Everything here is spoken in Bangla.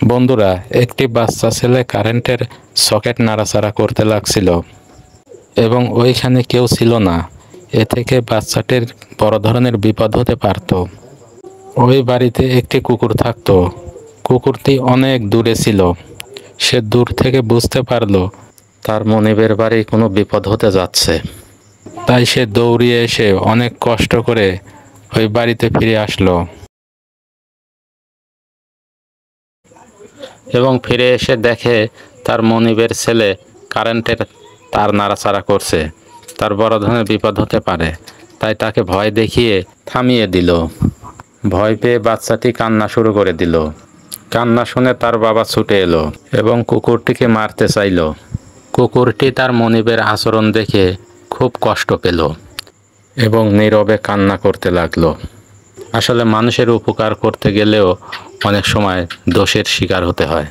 বন্ধুরা, একটি বাচ্চা ছেলে কারেন্টের সকেট নাড়াচাড়া করতে লাগছিল এবং ওইখানে কেউ ছিল না। এ থেকে বাচ্চাটির বড় ধরনের বিপদ হতে পারত। ওই বাড়িতে একটি কুকুর থাকতো। কুকুরটি অনেক দূরে ছিল। সে দূর থেকে বুঝতে পারলো তার মনিবের বাড়ি কোনো বিপদ হতে যাচ্ছে। তাই সে দৌড়িয়ে এসে অনেক কষ্ট করে ওই বাড়িতে ফিরে আসলো এবং ফিরে এসে দেখে তার মনিবের ছেলে কারেন্টের তার নাড়াচাড়া করছে। তার বড় ধরনের বিপদ হতে পারে, তাই তাকে ভয় দেখিয়ে থামিয়ে দিল। ভয় পেয়ে বাচ্চাটি কান্না শুরু করে দিল। কান্না শুনে তার বাবা ছুটে এলো এবং কুকুরটিকে মারতে চাইল। কুকুরটি তার মনিবের আচরণ দেখে খুব কষ্ট পেল এবং নীরবে কান্না করতে লাগলো। আসলে মানুষের উপকার করতে গেলেও অনেক সময় দোষের শিকার হতে হয়।